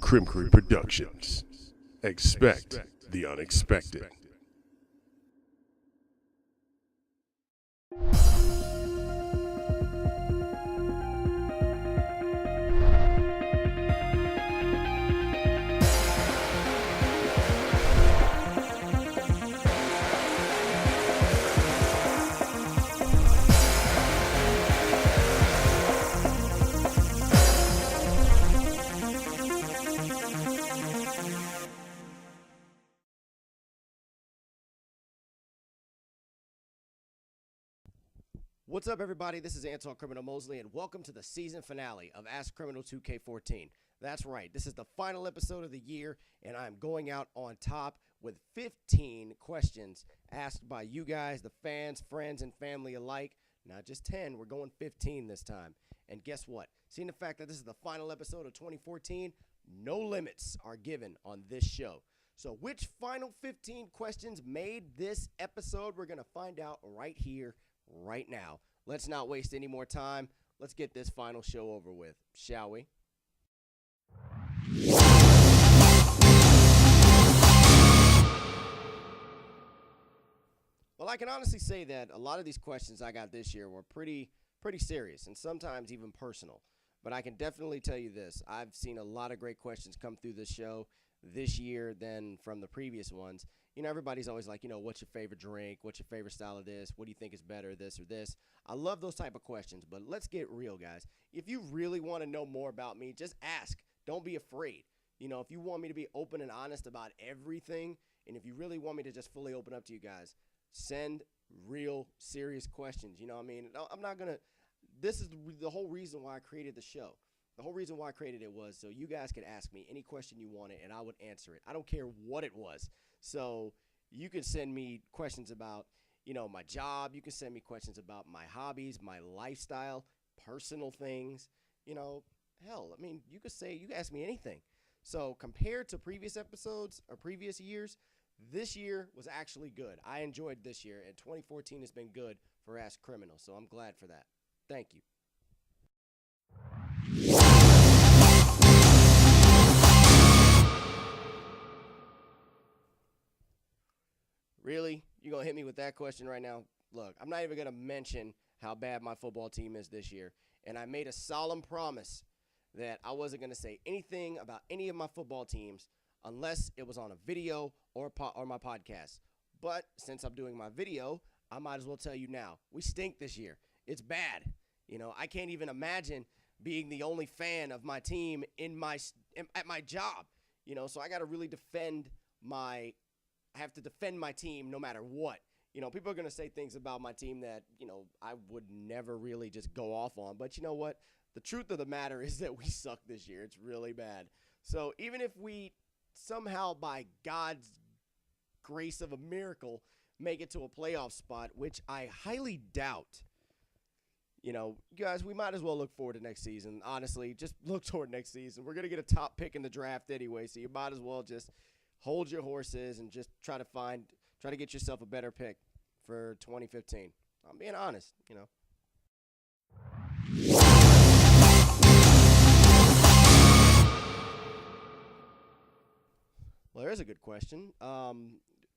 Kriminal Productions. Expect the unexpected. What's up, everybody? This is Anton Criminal Mosley, and welcome to the season finale of Ask Criminal 2K14. That's right, this is the final episode of the year, and I'm going out on top with 15 questions asked by you guys, the fans, friends, and family alike. Not just 10, we're going 15 this time. And guess what? Seeing the fact that this is the final episode of 2014, no limits are given on this show. So which final 15 questions made this episode? We're going to find out right here, right now. Let's not waste any more time. Let's get this final show over with, shall we? Well, I can honestly say that a lot of these questions I got this year were pretty serious and sometimes even personal. But I can definitely tell you this. I've seen a lot of great questions come through this show this year than from the previous ones. You know, everybody's always like, what's your favorite drink? What's your favorite style of this? What do you think is better, this or this? I love those type of questions, but let's get real, guys. If you really want to know more about me, just ask. Don't be afraid. If you want me to be open and honest about everything, and if you really want me to just fully open up to you guys, send real, serious questions. You know what I mean? I'm not going to – this is the whole reason why I created the show. The whole reason why I created it was so you guys could ask me any question you wanted, and I would answer it. I don't care what it was. So you can send me questions about, my job. You can send me questions about my hobbies, my lifestyle, personal things. Hell, I mean, you can ask me anything. So compared to previous episodes or previous years, this year was actually good. I enjoyed this year, and 2014 has been good for Ask Criminal, so I'm glad for that. Thank you. Really? You gonna hit me with that question right now? Look, I'm not even gonna mention how bad my football team is this year, and I made a solemn promise that I wasn't gonna say anything about any of my football teams unless it was on a video or my podcast. But since I'm doing my video, I might as well tell you now. We stink this year. It's bad. I can't even imagine being the only fan of my team at my job. So I got to really defend my team no matter what. People are going to say things about my team that, I would never really just go off on. But you know what? The truth of the matter is that we suck this year. It's really bad. So even if we somehow, by God's grace of a miracle, make it to a playoff spot, which I highly doubt, guys, we might as well look forward to next season. Honestly, just look toward next season. We're going to get a top pick in the draft anyway, so you might as well just hold your horses and just try to get yourself a better pick for 2015. I'm being honest, Well, there's a good question.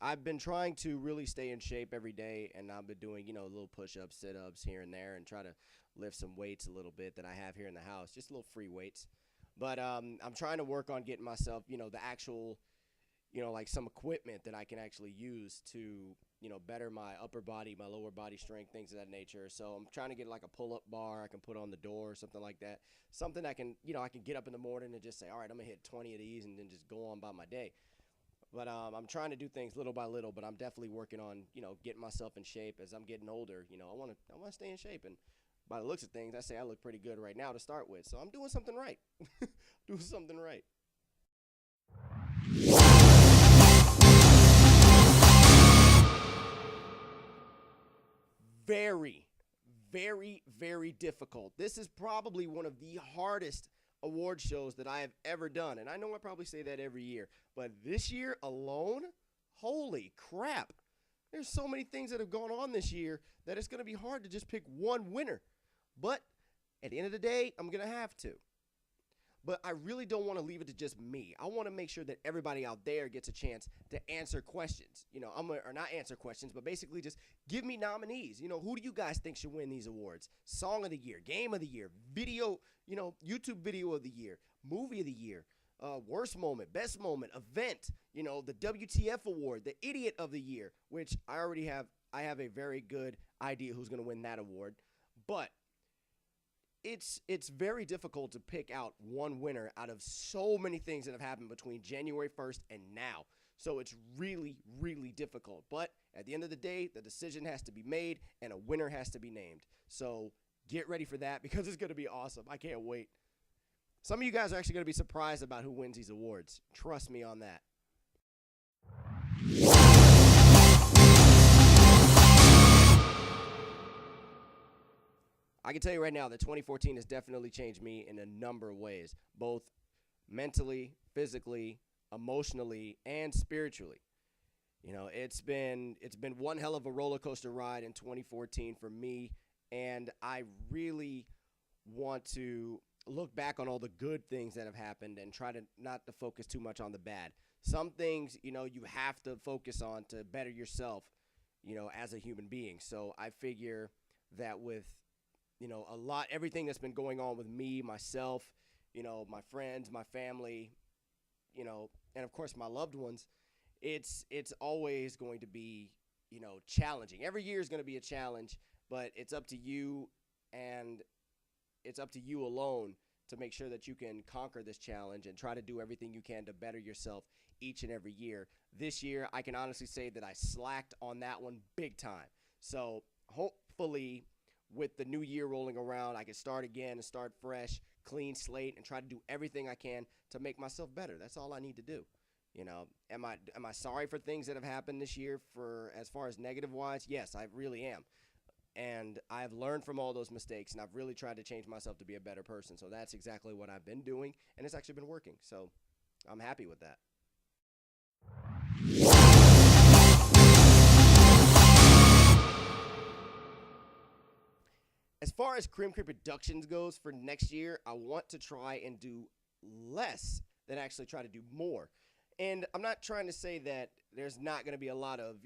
I've been trying to really stay in shape every day, and I've been doing, little push-ups, sit-ups here and there, and try to lift some weights a little bit that I have here in the house, just little free weights. But I'm trying to work on getting myself, the actual, like some equipment that I can actually use to, better my upper body, my lower body strength, things of that nature. So I'm trying to get like a pull-up bar I can put on the door or something like that. Something I can, I can get up in the morning and just say, all right, I'm going to hit 20 of these and then just go on by my day. But I'm trying to do things little by little, but I'm definitely working on, getting myself in shape as I'm getting older. I want to stay in shape. And by the looks of things, I say I look pretty good right now to start with. So I'm doing something right. Doing something right. Very, very, very difficult. This is probably one of the hardest award shows that I have ever done. And I know I probably say that every year, but this year alone, holy crap. There's so many things that have gone on this year that it's going to be hard to just pick one winner. But at the end of the day, I'm going to have to. but I really don't want to leave it to just me. I want to make sure that everybody out there gets a chance to answer questions. Or not answer questions, but basically just give me nominees. Who do you guys think should win these awards? Song of the year, game of the year, video, YouTube video of the year, movie of the year, worst moment, best moment, event, the WTF award, the idiot of the year, which I have a very good idea who's going to win that award. But it's very difficult to pick out one winner out of so many things that have happened between January 1st and now. So it's really, really difficult. But at the end of the day, the decision has to be made and a winner has to be named. So get ready for that because it's going to be awesome. I can't wait. Some of you guys are actually going to be surprised about who wins these awards. Trust me on that. I can tell you right now that 2014 has definitely changed me in a number of ways, both mentally, physically, emotionally, and spiritually. It's been one hell of a roller coaster ride in 2014 for me, and I really want to look back on all the good things that have happened and try to not to focus too much on the bad. Some things, you have to focus on to better yourself, as a human being. So I figure that with everything that's been going on with me, myself, my friends, my family, and of course my loved ones, it's always going to be, challenging. Every year is going to be a challenge, but it's up to you and it's up to you alone to make sure that you can conquer this challenge and try to do everything you can to better yourself each and every year. This year, I can honestly say that I slacked on that one big time. So hopefully with the new year rolling around, I can start again and start fresh, clean slate, and try to do everything I can to make myself better. That's all I need to do. Am I sorry for things that have happened this year for as far as negative wise? Yes, I really am. And I've learned from all those mistakes, and I've really tried to change myself to be a better person. So that's exactly what I've been doing, and it's actually been working. So I'm happy with that. As far as Creme Creep Productions goes for next year, I want to try and do less than actually try to do more. And I'm not trying to say that there's not going to be a lot of,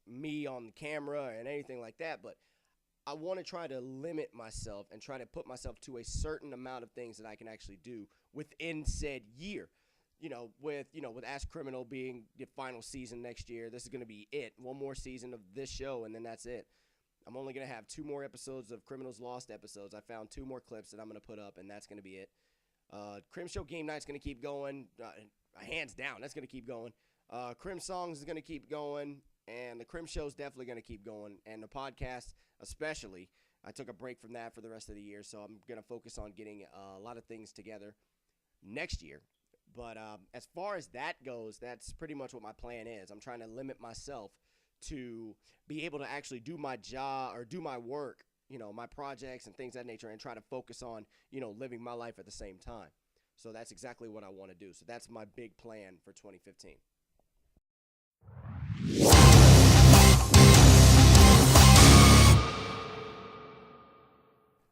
me on the camera and anything like that, but I want to try to limit myself and try to put myself to a certain amount of things that I can actually do within said year. With Ask Criminal being the final season next year, this is going to be it. One more season of this show, and then that's it. I'm only going to have 2 more episodes of Criminals Lost episodes. I found 2 more clips that I'm going to put up, and that's going to be it. Crim Show Game Night's going to keep going. Hands down, that's going to keep going. Crim Songs is going to keep going, and the Crim Show's definitely going to keep going. And the podcast especially, I took a break from that for the rest of the year, so I'm going to focus on getting a lot of things together next year. But as far as that goes, that's pretty much what my plan is. I'm trying to limit myself to be able to actually do my job or do my work, my projects and things of that nature, and try to focus on, living my life at the same time. So that's exactly what I want to do. So that's my big plan for 2015.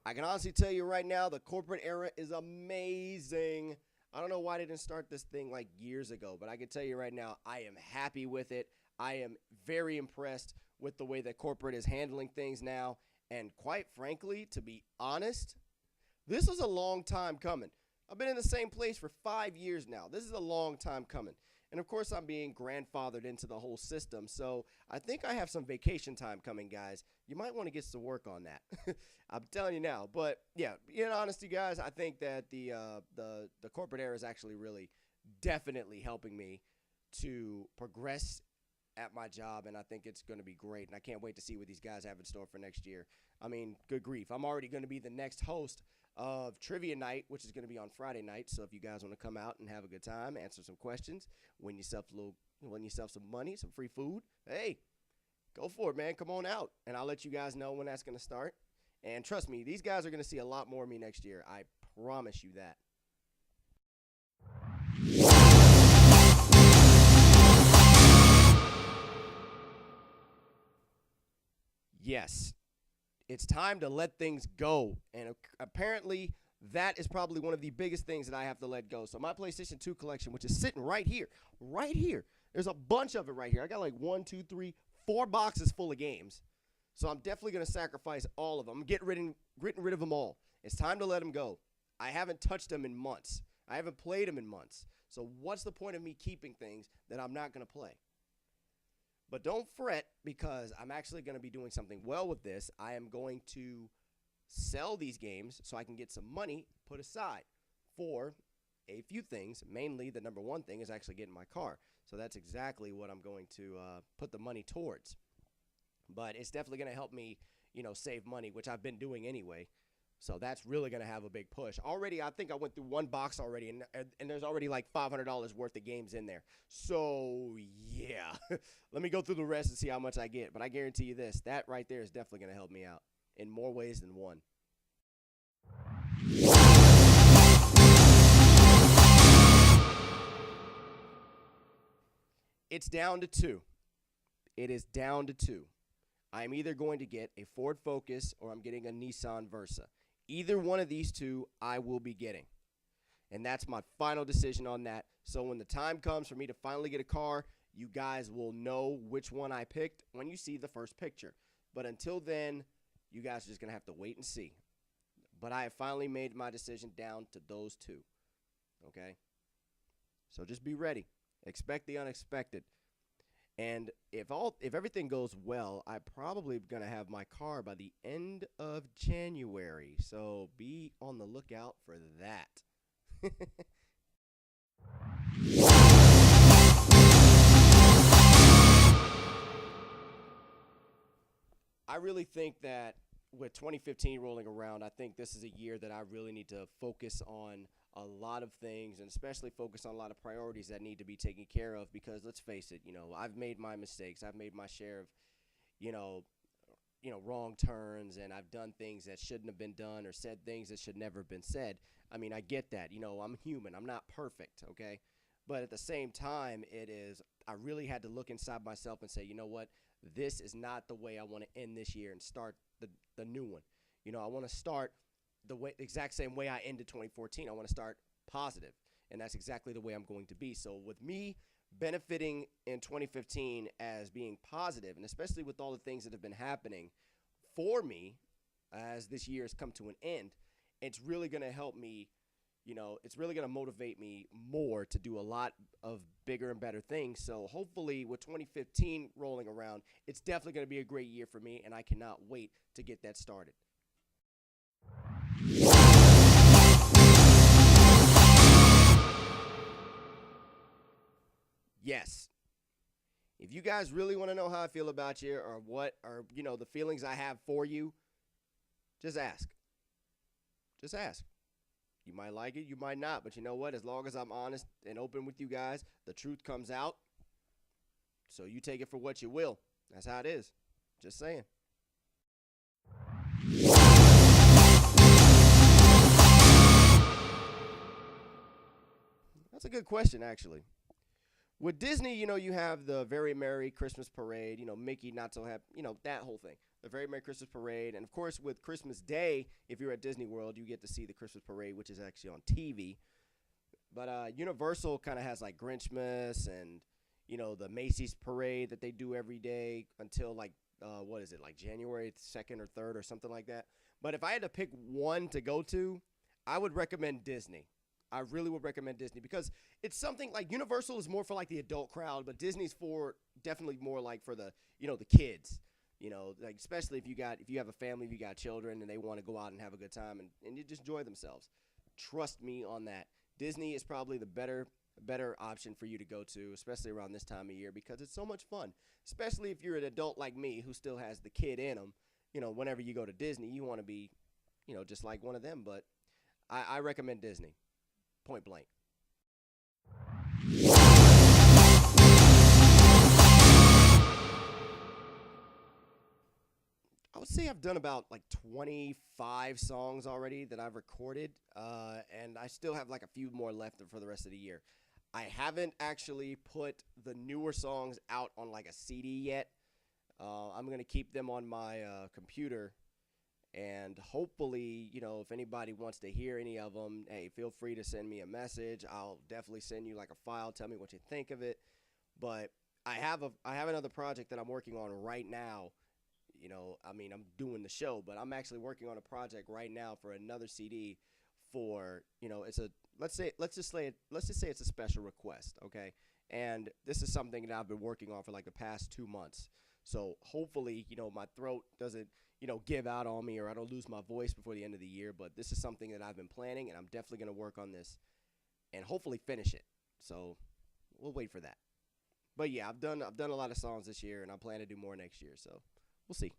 I can honestly tell you right now, the corporate era is amazing. I don't know why they didn't start this thing like years ago, but I can tell you right now, I am happy with it. I am very impressed with the way that corporate is handling things now. And quite frankly, to be honest, this was a long time coming. I've been in the same place for 5 years now. This is a long time coming. And of course, I'm being grandfathered into the whole system. So I think I have some vacation time coming, guys. You might want to get to work on that. I'm telling you now. But yeah, in honesty, guys, I think that the corporate era is actually really definitely helping me to progress at my job, and I think it's going to be great. And I can't wait to see what these guys have in store for next year. I mean, good grief. I'm already going to be the next host of Trivia Night, which is going to be on Friday night. So if you guys want to come out and have a good time, answer some questions, win yourself some money, some free food, hey, go for it, man. Come on out, and I'll let you guys know when that's going to start. And trust me, these guys are going to see a lot more of me next year. I promise you that. Yes, it's time to let things go. And apparently, That is probably one of the biggest things that I have to let go. So my PlayStation 2 collection, which is sitting right here. There's a bunch of it right here. I got like 1, 2, 3, 4 boxes full of games. So I'm definitely going to sacrifice all of them. I'm getting rid of them all. It's time to let them go. I haven't touched them in months. I haven't played them in months. So what's the point of me keeping things that I'm not going to play? But don't fret, because I'm actually going to be doing something well with this. I am going to sell these games so I can get some money put aside for a few things. Mainly, the number one thing is actually getting my car. So that's exactly what I'm going to put the money towards. But it's definitely going to help me, save money, which I've been doing anyway. So that's really going to have a big push. Already, I think I went through one box already, and there's already like $500 worth of games in there. So, yeah. Let me go through the rest and see how much I get. But I guarantee you this, that right there is definitely going to help me out in more ways than one. It's down to two. It is down to two. I'm either going to get a Ford Focus or I'm getting a Nissan Versa. Either one of these two I will be getting. And that's my final decision on that. So when the time comes for me to finally get a car, you guys will know which one I picked when you see the first picture. But until then, you guys are just going to have to wait and see. But I have finally made my decision down to those two. Okay? So just be ready. Expect the unexpected. And if everything goes well, I'm probably going to have my car by the end of January. So be on the lookout for that. I really think that with 2015 rolling around, I think this is a year that I really need to focus on a lot of things, and especially focus on a lot of priorities that need to be taken care of, because let's face it, I've made my mistakes. I've made my share of, wrong turns, and I've done things that shouldn't have been done or said things that should never have been said. I mean, I get that. I'm human. I'm not perfect, okay? But at the same time, I really had to look inside myself and say, you know what? This is not the way I want to end this year and start the new one. I want to start the exact same way I ended 2014. I want to start positive, and that's exactly the way I'm going to be. So with me benefiting in 2015 as being positive, and especially with all the things that have been happening for me as this year has come to an end, it's really going to help me. It's really going to motivate me more to do a lot of bigger and better things. So hopefully with 2015 rolling around, it's definitely going to be a great year for me, and I cannot wait to get that started. Yes. If you guys really want to know how I feel about you, or the feelings I have for you, just ask. Just ask. You might like it, you might not, but you know what? As long as I'm honest and open with you guys, the truth comes out. So you take it for what you will. That's how it is. Just saying. That's a good question, actually. With Disney, you have the Very Merry Christmas Parade, Mickey not so happy, that whole thing. The Very Merry Christmas Parade. And, of course, with Christmas Day, if you're at Disney World, you get to see the Christmas Parade, which is actually on TV. But Universal kind of has, like, Grinchmas and, the Macy's Parade that they do every day until, like, January 2nd or 3rd or something like that. But if I had to pick one to go to, I would recommend Disney. I really would recommend Disney, because it's something like Universal is more for like the adult crowd, but Disney's definitely more like for the kids, like especially if you have a family, if you got children and they want to go out and have a good time and you just enjoy themselves. Trust me on that. Disney is probably the better option for you to go to, especially around this time of year, because it's so much fun, especially if you're an adult like me who still has the kid in them. Whenever you go to Disney, you want to be, just like one of them, but I recommend Disney. Point blank. I would say I've done about like 25 songs already that I've recorded, and I still have like a few more left for the rest of the year. I haven't actually put the newer songs out on like a CD yet. I'm going to keep them on my computer And hopefully, if anybody wants to hear any of them, hey, feel free to send me a message. I'll definitely send you like a file. Tell me what you think of it. But I have another project that I'm working on right now. I'm doing the show, but I'm actually working on a project right now for another CD for, it's a let's just say it's a special request, okay? And this is something that I've been working on for like the past 2 months. So hopefully, my throat doesn't, give out on me, or I don't lose my voice before the end of the year. But this is something that I've been planning, and I'm definitely going to work on this and hopefully finish it. So we'll wait for that. But yeah, I've done a lot of songs this year, and I plan to do more next year. So we'll see.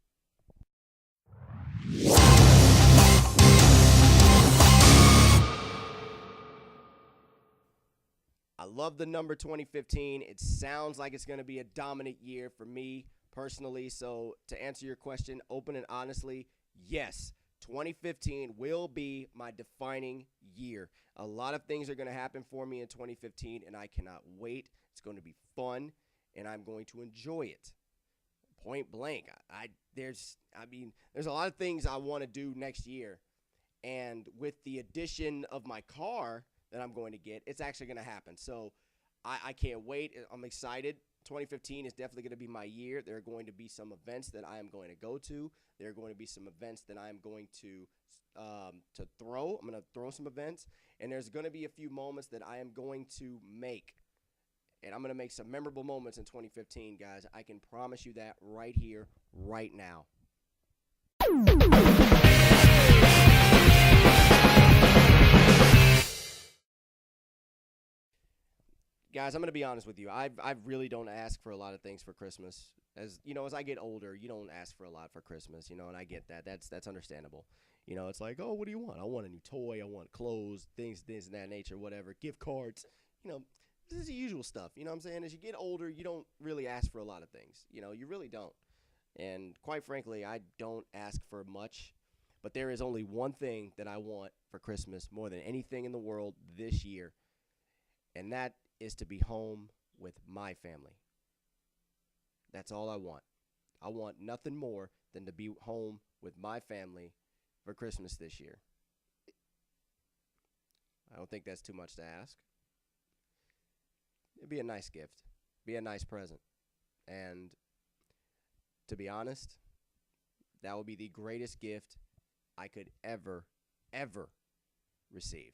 I love the number 2015. It sounds like it's going to be a dominant year for me personally. So to answer your question, open and honestly, yes, 2015 will be my defining year. A lot of things are going to happen for me in 2015, and I cannot wait. It's going to be fun, and I'm going to enjoy it. Point blank. There's a lot of things I want to do next year, and with the addition of my car that I'm going to get, it's actually going to happen. So I can't wait. I'm excited. 2015 is definitely going to be my year. There are going to be some events that I am going to go to. There are going to be some events that I am going to throw. I'm going to throw some events, and there's going to be a few moments that I am going to make. And I'm going to make some memorable moments in 2015, guys. I can promise you that right here, right now. Guys, I'm going to be honest with you. I really don't ask for a lot of things for Christmas. As I get older, you don't ask for a lot for Christmas, and I get that. That's understandable. It's like, oh, what do you want? I want a new toy. I want clothes, things of that nature, whatever. Gift cards. This is the usual stuff. You know what I'm saying? As you get older, you don't really ask for a lot of things. You really don't. And quite frankly, I don't ask for much. But there is only one thing that I want for Christmas more than anything in the world this year, and that is to be home with my family. That's all I want. I want nothing more than to be home with my family for Christmas this year. I don't think that's too much to ask. It'd be a nice gift. Be a nice present. And to be honest, that would be the greatest gift I could ever receive.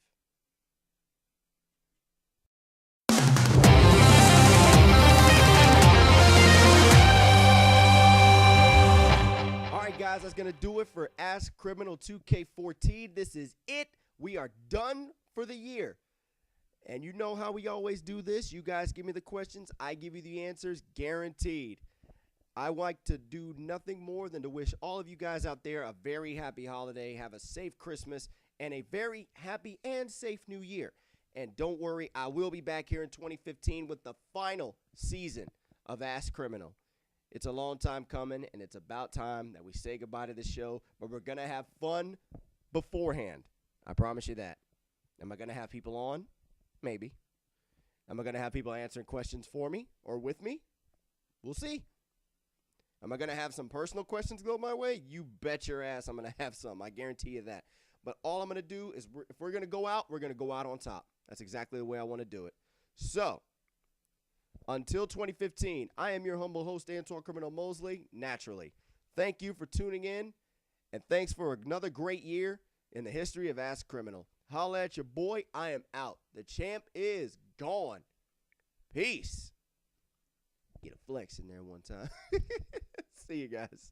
Guys, that's going to do it for Ask Criminal 2K14. This is it. We are done for the year. And you know how we always do this. You guys give me the questions. I give you the answers, guaranteed. I like to do nothing more than to wish all of you guys out there a very happy holiday. Have a safe Christmas and a very happy and safe new year. And don't worry, I will be back here in 2015 with the final season of Ask Criminal. It's a long time coming, and it's about time that we say goodbye to this show, but we're going to have fun beforehand. I promise you that. Am I going to have people on? Maybe. Am I going to have people answering questions for me or with me? We'll see. Am I going to have some personal questions go my way? You bet your ass I'm going to have some. I guarantee you that. But all I'm going to do is, if we're going to go out, we're going to go out on top. That's exactly the way I want to do it. So, until 2015, I am your humble host, Antoine Criminal Mosley, naturally. Thank you for tuning in, and thanks for another great year in the history of Ask Criminal. Holla at your boy. I am out. The champ is gone. Peace. Get a flex in there one time. See you guys.